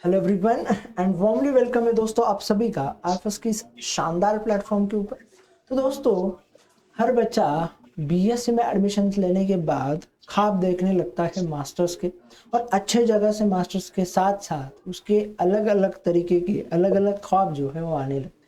Hello everyone and warmly welcome है दोस्तों आप सभी का आईएफएस की इस शानदार प्लेटफॉर्म के ऊपर। तो दोस्तों, हर बच्चा बीएससी में एडमिशन लेने के बाद ख्वाब देखने लगता है मास्टर्स के, और अच्छे जगह से मास्टर्स के साथ साथ उसके अलग अलग तरीके के अलग अलग ख्वाब जो है वो आने लगते हैं।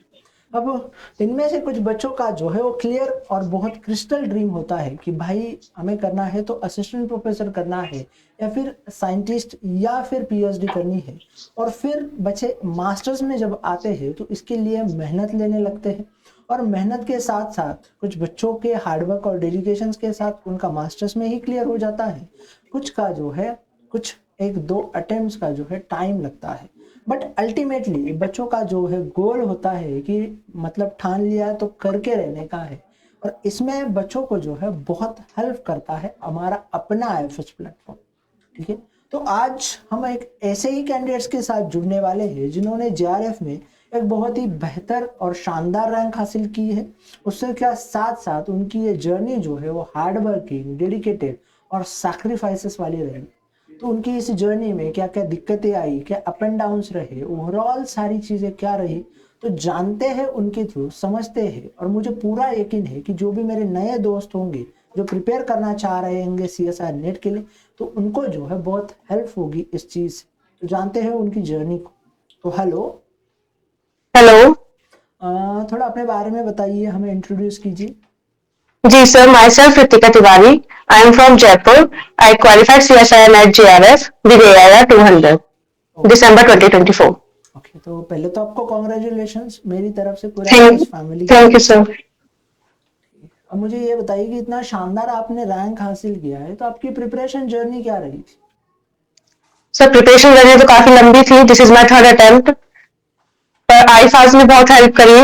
अब इनमें से कुछ बच्चों का जो है वो क्लियर और बहुत क्रिस्टल ड्रीम होता है कि भाई हमें करना है तो असिस्टेंट प्रोफेसर करना है, या फिर साइंटिस्ट, या फिर पीएचडी करनी है। और फिर बच्चे मास्टर्स में जब आते हैं तो इसके लिए मेहनत लेने लगते हैं, और मेहनत के साथ साथ कुछ बच्चों के हार्डवर्क और डेडिकेशन के साथ उनका मास्टर्स में ही क्लियर हो जाता है। कुछ का जो है कुछ एक दो अटेम्प्ट्स का जो है टाइम लगता है, बट अल्टीमेटली बच्चों का जो है गोल होता है कि मतलब ठान लिया है तो करके रहने का है। और इसमें बच्चों को जो है बहुत हेल्प करता है हमारा अपना आईएफएस प्लेटफॉर्म। ठीक है, तो आज हम एक ऐसे ही कैंडिडेट्स के साथ जुड़ने वाले हैं जिन्होंने जेआरएफ में एक बहुत ही बेहतर और शानदार रैंक हासिल की है। उससे क्या साथ साथ उनकी ये जर्नी जो है वो हार्ड वर्किंग, डेडिकेटेड और सैक्रिफाइसेस वाली रही। तो उनकी इस जर्नी में क्या क्या दिक्कतें आई, क्या अप एंड डाउन्स रहे, ओवरऑल सारी चीजें क्या रही, तो जानते हैं उनके थ्रू, समझते हैं। और मुझे पूरा यकीन है कि जो भी मेरे नए दोस्त होंगे जो प्रिपेयर करना चाह रहे होंगे सीएसआर नेट के लिए, तो उनको जो है बहुत हेल्प होगी इस चीज से। तो जानते हैं उनकी जर्नी को। तो हेलो। हेलो। थोड़ा अपने बारे में बताइए, हमें इंट्रोड्यूस कीजिए। जी sir, myself Ritika Tiwari. I am from Jaipur. I qualified CSIR at JRF with AIR 200 okay. December 2024. Okay, तो पहले तो आपको कॉन्ग्रेचुलेशंस मेरी तरफ से, पूरे थैंक आईएफएस फैमिली की थैंक तरफ यू से। सर। अब मुझे ये बताइए कि इतना शानदार आपने रैंक हासिल किया है, तो आपकी प्रिपरेशन जर्नी क्या रही थी? सर प्रिपरेशन जर्नी तो काफी लंबी थी। This is my third attempt. पर आईफाज ने बहुत हेल्प करी।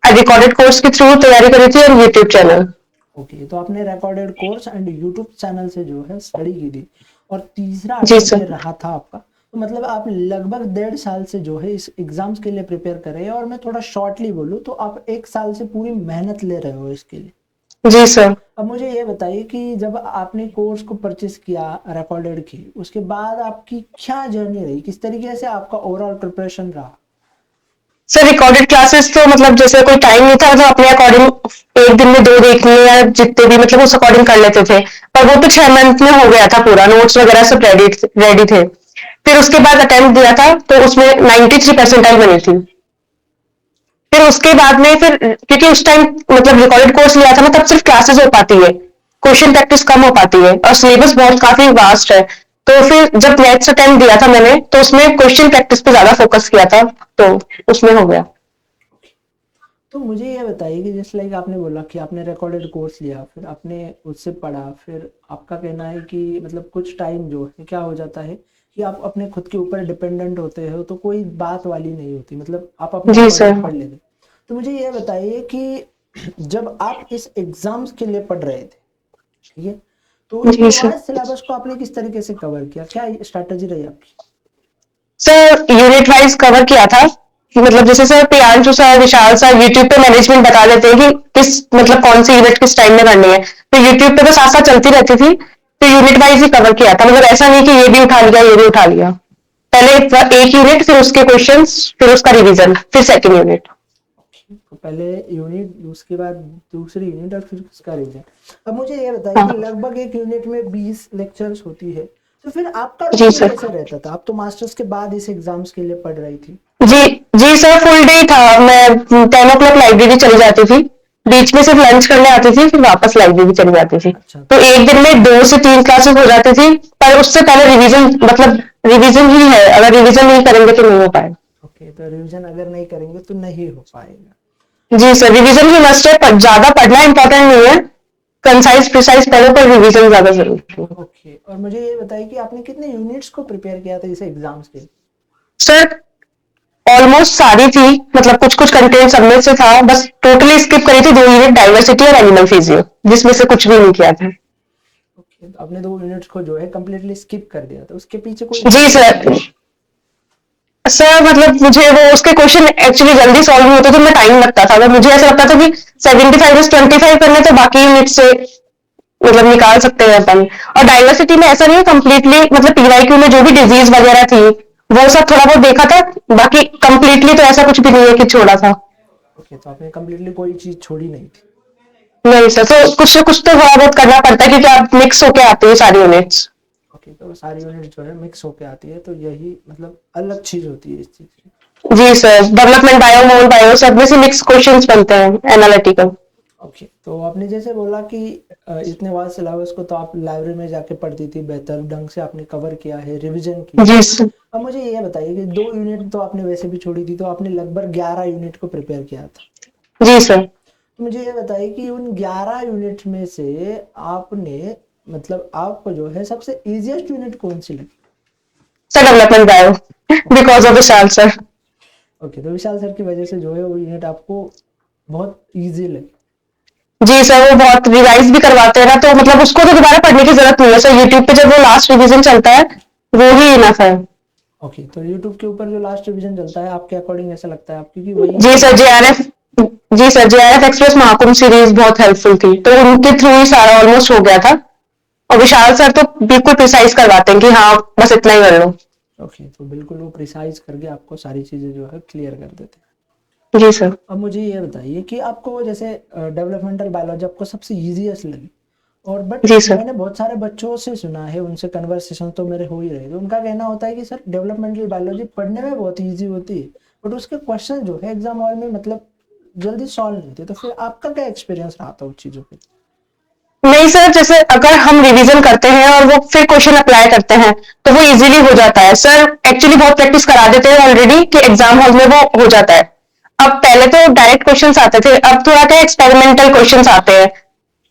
रिकॉर्डेड कोर्स के थ्रू तैयारी करी थी और यूट्यूब चैनल। ओके, तो आपने recorded course and YouTube channel से जो है स्टडी की थी, और तीसरा जी अटेम्प्ट ये सर। रहा था आपका। तो मतलब आप लगभग 1.5 साल से जो है इस एग्जाम्स के लिए प्रिपेयर कर रहे हैं, और मैं थोड़ा शॉर्टली बोलूँ तो आप 1 साल से पूरी मेहनत ले रहे हो इसके लिए। जी सर। अब मुझे ये बताइए कि जब आपने कोर्स को परचेस किया रिकॉर्डेड की, उसके बाद आपकी क्या जर्नी रही, किस तरीके से आपका ओवरऑल प्रिपरेशन रहा? सर रिकॉर्डेड क्लासेस तो मतलब जैसे कोई टाइम नहीं था, मतलब अपने अकॉर्डिंग एक दिन में दो देखने या जितने भी मतलब उस अकॉर्डिंग कर लेते थे। पर वो तो 6 मंथ में हो गया था, पूरा नोट्स वगैरह सब रेडी रेडी थे। फिर उसके बाद अटेम्प्ट दिया था तो उसमें 93 परसेंटाइल बनी थी। फिर उसके बाद में फिर क्योंकि उस टाइम मतलब रिकॉर्डेड कोर्स लिया था ना, तब सिर्फ क्लासेस हो पाती है, क्वेश्चन प्रैक्टिस कम हो पाती है और सिलेबस बहुत काफी वास्ट है। तो फिर जब नेक्स्ट अटेम्प्ट दिया था मैंने, तो उसमें क्वेश्चन प्रैक्टिस पे ज्यादा फोकस किया था, तो उसमें हो गया। तो मुझे ये बताइए कि जैसे लाइक आपने बोला कि आपने रिकॉर्डेड कोर्स लिया, फिर आपने उससे पढ़ा, फिर आपका कहना है कि मतलब कुछ टाइम जो है क्या हो जाता है कि आप अपने खुद के ऊपर डिपेंडेंट होते हो, तो कोई बात वाली नहीं होती, मतलब आप अपने जी अकॉर्डिंग सर। पढ़ लेते। तो मुझे ये बताइए कि जब आप इस एग्जाम्स के लिए पढ़ रहे थे, ठीक है, तो जी सर। रिवाइज सिलेबस को आपने किस तरीके से कवर किया, क्या स्ट्रैटेजी रही आपकी? सर यूनिट वाइज कवर किया था। मतलब जैसे सर प्रियांशु सर, विशाल सर यूट्यूब पे मैनेजमेंट बता देते हैं कि किस मतलब कौन सी यूनिट किस टाइम में करनी है, तो यूट्यूब पे तो साथ साथ चलती रहती थी। तो यूनिट वाइज ही कवर किया था, मतलब ऐसा नहीं कि ये भी उठा लिया ये भी उठा लिया। पहले एक यूनिट, फिर उसके क्वेश्चंस, फिर उसका रिवीजन, फिर सेकंड यूनिट। तो पहले यूनिट, उसके बाद दूसरी यूनिट, और फिर उसका रिवीजन। अब मुझे ये बताइए कि हाँ। लगभग एक यूनिट में 20 लेक्चर्स होती है, तो फिर आपका जी रूटीन सर। कैसे रहता था? आप तो मास्टर्स के बाद इस एग्जाम्स के लिए पढ़ रही थी। जी। जी सर, फुल डे था। मैं 10 o'clock लाइब्रेरी चली जाती थी, बीच में सिर्फ लंच करने आती थी, फिर वापस लाइब्रेरी चली जाती थी। अच्छा। तो एक दिन में 2 से 3 क्लासेस हो जाती थी। पर उससे पहले रिवीजन, मतलब रिवीजन ही है, अगर रिवीजन नहीं करेंगे तो नहीं हो पाएगा। ओके, तो रिवीजन अगर नहीं करेंगे तो नहीं हो पाएगा। जी सर, रिवीजन ही मस्ट है, पर ज्यादा पढ़ना इंपॉर्टेंट नहीं है। कंसाइज प्रिसाइज पढ़ो, पर रिवीजन ज्यादा जरूरी है। ओके, और मुझे ये बताइए कि आपने कितने यूनिट्स को प्रिपेयर किया था इस एग्जाम्स के लिए? सर ऑलमोस्ट सारी थी, मतलब कुछ कुछ कंटेंट सब में से था, बस टोटली स्किप करी थी 2 यूनिट, डाइवर्सिटी और एनिमल फिजियो, जिसमें से कुछ भी नहीं किया था। ओके, तो आपने 2 यूनिट्स को जो है कम्प्लीटली स्किप कर दिया था, उसके पीछे कोई जी रीजन था? सर। सर मतलब मुझे वो उसके क्वेश्चन एक्चुअली जल्दी सॉल्व नहीं होते थे, मैं टाइम लगता था, तो मुझे ऐसा लगता था कि 75 से 25 करने तो बाकी यूनिट से मतलब निकाल सकते हैं अपन। और डाइवर्सिटी में ऐसा नहीं है, कम्प्लीटली मतलब पीवाईक्यू में जो भी डिजीज वगैरह थी वो सब थोड़ा बहुत देखा था, बाकी कंप्लीटली तो ऐसा कुछ भी नहीं है कि छोड़ा था। ओके, तो आपने कम्प्लीटली कोई चीज छोड़ी नहीं थी। नहीं सर, तो कुछ ना कुछ तो थोड़ा बहुत करना पड़ता है क्योंकि आप मिक्स होके आते हो सारी यूनिट्स। ओके, तो सारी यूनिट जो है मिक्स होके आती है, तो यही मतलब अलग चीज होती है इस चीज की। जी सर, डेवलपमेंट बायो, मोल बायो, सब में से मिक्स क्वेश्चंस बनते हैं एनालिटिकल। ओके, तो आपने जैसे बोला कि इतने वास्ट सिलेबस को तो आप लाइब्रेरी में जाके पढ़ती थी, बेहतर ढंग से आपने कवर किया है, रिवीजन किया है। जी सर। अब मुझे ये बताइए कि 2 यूनिट तो आपने वैसे भी छोड़ी थी, तो आपने लगभग 11 यूनिट को प्रिपेयर किया था। जी सर। तो मुझे ये बताइए कि उन 11 यूनिट में से आपने मतलब आपको जो है सबसे इजीएस्ट यूनिट कौन सी लगी? Sir development bio, because of Vishal sir. Okay, तो विशाल सर की वजह से जो है वो यूनिट आपको बहुत इजी लगी। जी सर, वो बहुत रिवाइज भी करवाते हैं ना, तो मतलब उसको तो दोबारा पढ़ने की जरूरत नहीं है सर, यूट्यूब पे जब वो लास्ट रिवीजन चलता है वो ही इनफ है। ओके, तो यूट्यूब के ऊपर जो लास्ट रिवीजन चलता है आपके अकॉर्डिंग ऐसा लगता है आपकी कि वही जी सर, जेआरएफ, जी sir, JRF express Mahakumbh series बहुत हेल्पफुल थी, तो उनके थ्रू ही सारा ऑलमोस्ट हो गया था। और विशाल सर तो बिल्कुल प्रिसाइज करवाते हैं कि हाँ बस इतना ही कर लो। ओके, तो बिल्कुल वो प्रिसाइज करके आपको सारी चीज़ें जो है क्लियर कर देते हैं। जी सर। अब मुझे ये बताइए कि आपको जैसे डेवलपमेंटल बायोलॉजी आपको सबसे ईजीएस्ट लगी, और बट जी सर। मैंने बहुत सारे बच्चों से सुना है, उनसे कन्वर्सेशन तो मेरे हो ही रहे थे, उनका कहना होता है कि सर डेवलपमेंटल बायोलॉजी पढ़ने में बहुत ईजी होती है, बट उसके क्वेश्चन जो है एग्जाम हॉल में मतलब जल्दी सॉल्व नहीं होते। तो फिर आपका क्या एक्सपीरियंस रहा था उन चीज़ों पे? नहीं सर, जैसे अगर हम रिवीजन करते हैं और वो फिर क्वेश्चन अप्लाई करते हैं तो वो इजीली हो जाता है सर। एक्चुअली बहुत प्रैक्टिस करा देते हैं ऑलरेडी कि एग्जाम हॉल में वो हो जाता है। अब पहले तो डायरेक्ट क्वेश्चंस आते थे, अब थोड़ा क्या एक्सपेरिमेंटल क्वेश्चंस आते हैं,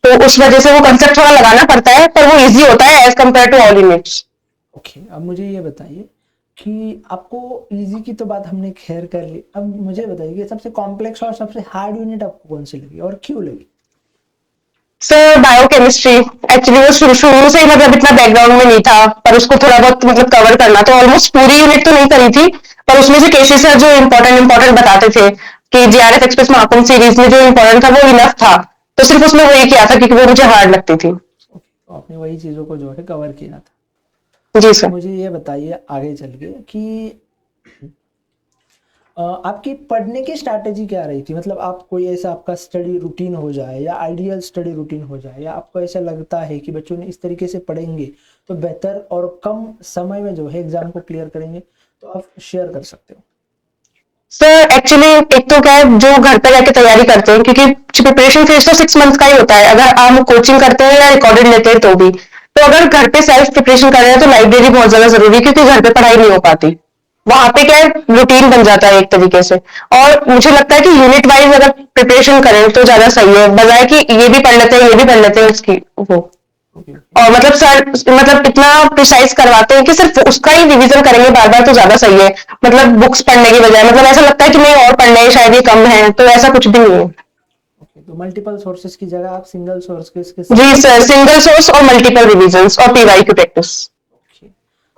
तो उस वजह से वो कंसेप्ट थोड़ा लगाना पड़ता है, पर वो इजी होता है as compare to all units. Okay, अब मुझे ये बताइए कि आपको इजी की तो बात हमने खैर कर ली, अब मुझे बताइए कि सबसे कॉम्प्लेक्स और सबसे हार्ड यूनिट आपको कौन सी लगी और क्यों लगी? सर बायोकेमिस्ट्री, एक्चुअली वो शुरू शुरू से ही मतलब इतना बैकग्राउंड में नहीं था, पर उसको थोड़ा बहुत मतलब कवर करना, तो ऑलमोस्ट पूरी यूनिट तो नहीं करी थी, पर उसमें से केसेस सर जो इम्पोर्टेंट बताते थे कि जेआरएफ एक्सप्रेस महाकुंभ सीरीज में जो इम्पोर्टेंट था वो इनफ था, तो सिर्फ उसमें वही किया था क्योंकि वो मुझे हार्ड लगती थी। ओके, तो आपने वही चीज़ों को जो है कवर किया था। जी अब सर। मुझे ये बताइए आगे चल के कि आपकी पढ़ने की स्ट्रैटेजी क्या रही थी? मतलब आप कोई ऐसा आपका स्टडी रूटीन हो जाए या आइडियल स्टडी रूटीन हो जाए, या आपको ऐसा लगता है कि बच्चों ने इस तरीके से पढ़ेंगे तो बेहतर और कम समय में जो है एग्जाम को क्लियर करेंगे, तो आप शेयर कर सकते हो। सर एक्चुअली एक तो क्या है, जो घर पे रहकर तैयारी करते हैं, क्योंकि प्रिपरेशन फेज तो 6 मंथ का ही होता है, अगर आप कोचिंग करते हैं या रिकॉर्डेड लेते हैं तो भी, तो अगर घर पे सेल्फ प्रिपरेशन कर रहे हैं तो लाइब्रेरी बहुत ज्यादा जरूरी है, क्योंकि घर पे पढ़ाई नहीं हो पाती। वहां पे क्या है, रूटीन बन जाता है एक तरीके से। और मुझे लगता है कि यूनिट वाइज अगर प्रिपरेशन करें तो ज्यादा सही है, बजाय कि ये भी पढ़ लेते हैं ये भी पढ़ लेते हैं उसकी वो। Okay okay. और मतलब सर मतलब इतना प्रिसाइज करवाते हैं कि सिर्फ उसका ही रिवीजन करेंगे बार बार तो ज्यादा सही है, मतलब बुक्स पढ़ने की बजाय। मतलब ऐसा लगता है कि नहीं और पढ़ लें शायद ये कम है, तो ऐसा कुछ भी नहीं है। ओके, तो मल्टीपल सोर्सेज की जगह आप सिंगल सोर्स के इसके जी साथ। सर, सिंगल सोर्स और मल्टीपल रिवीजन और पीवाई की प्रैक्टिस। ओके,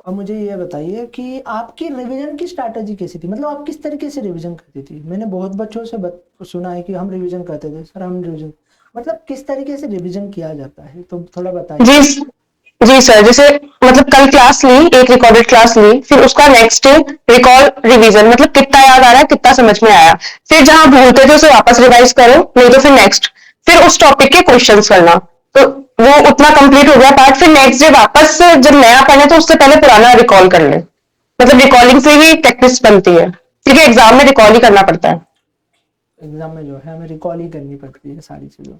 अब मुझे ये बताइए कि आपकी रिवीजन की स्ट्रैटेजी कैसी थी? मतलब आप किस तरीके से रिवीजन करती थी? मैंने बहुत बच्चों से सुना है कि हम रिवीजन करते थे सर, हम रिवीजन, मतलब किस तरीके से रिवीजन किया जाता है, तो थोड़ा बताइए। जी जी सर, जैसे मतलब कल क्लास ली, एक रिकॉर्डेड क्लास ली, फिर उसका नेक्स्ट डे रिकॉल रिवीजन, मतलब कितना याद आ रहा है कितना समझ में आया, फिर जहां भूलते थे उसे वापस रिवाइज करो, नहीं तो फिर नेक्स्ट, फिर उस टॉपिक के क्वेश्चंस करना, तो वो उतना कंप्लीट हो गया पार्ट। फिर नेक्स्ट डे वापस से जब नया पढ़े तो उससे पहले पुराना रिकॉल कर ले, मतलब रिकॉलिंग से ही प्रैक्टिस बनती है, क्योंकि एग्जाम में रिकॉल ही करना पड़ता है। एग्जाम में जो है हमें रिकॉल ही करनी पड़ती है सारी चीज़ों।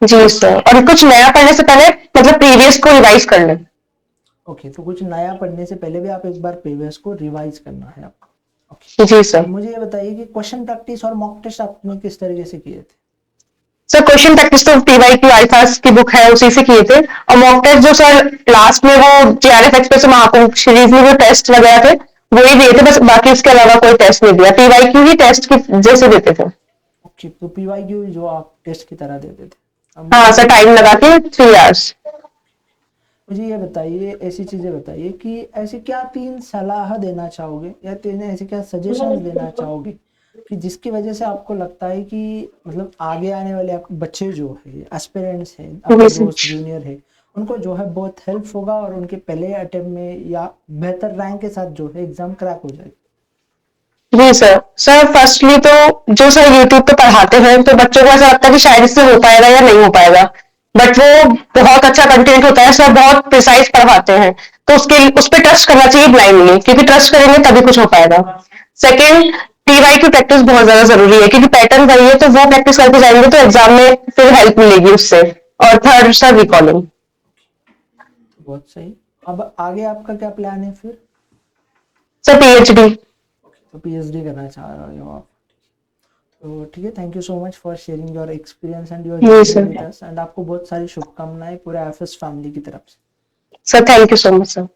जी सर, और कुछ नया पढ़ने से पहले मतलब प्रीवियस को रिवाइज कर ले। ओके, तो कुछ नया पढ़ने से पहले भी आप एक बार प्रीवियस को रिवाइज करना है आपको। ओके, जी अब सर। मुझे ये बताइए कि क्वेश्चन प्रैक्टिस और मॉक टेस्ट आपने किस तरीके से किए थे? सर क्वेश्चन प्रैक्टिस तो पीवाई की आईफास की बुक है उसी से किए थे, और मॉक टेस्ट जो सर लास्ट में वो जेआरएफ एक्सप्रेस महाकुंभ सीरीज में जो टेस्ट वगैरह थे वही दिए थे, बस बाकी उसके अलावा कोई टेस्ट नहीं दिया, पीवाई की ही टेस्ट की जैसे देते थे। ओके, तो पीवाई क्यू जो आप टेस्ट की तरह देते थे। अब हाँ मुझे सर, टाइम लगा के 3 आवर्स। मुझे ये बताइए, ऐसी चीजें बताइए कि ऐसे क्या 3 सलाह देना चाहोगे या तीन ऐसे क्या सजेशंस देना चाहोगे कि जिसकी वजह से आपको लगता है कि मतलब आगे आने वाले आप बच्चे जो है एस्पिरेंट्स हैं, आपके दोस्त जूनियर है, उनको जो है बहुत हेल्प होगा और उनके पहले अटेम्प्ट में या बेहतर रैंक के साथ जो है एग्जाम क्रैक हो जाएगी। जी सर फर्स्टली तो जो सर यूट्यूब पे पढ़ाते हैं तो बच्चों को ऐसा लगता है कि शायद इससे हो पाएगा या नहीं हो पाएगा, बट वो बहुत अच्छा कंटेंट होता है सर, बहुत प्रिसाइज पढ़ाते हैं, तो उस पर ट्रस्ट करना चाहिए ब्लाइंडली, क्योंकि ट्रस्ट करेंगे तभी कुछ हो पाएगा। सेकंड, टीवाई की प्रैक्टिस बहुत ज्यादा जरूरी है, क्योंकि पैटर्न वही है, तो वो प्रैक्टिस करके जाएंगे तो एग्जाम में फिर हेल्प मिलेगी उससे। और थर्ड सर रिकॉलिंग। बहुत सही। अब आगे आपका क्या प्लान है फिर? Sir PhD. तो पीएचडी करना चाह रहे हो आप? तो ठीक है, thank you so much for sharing your experience and your जी journey sir. With us, and आपको बहुत सारी शुभकामनाएं पूरे एफएस फैमिली की तरफ से। Sir thank you so much sir.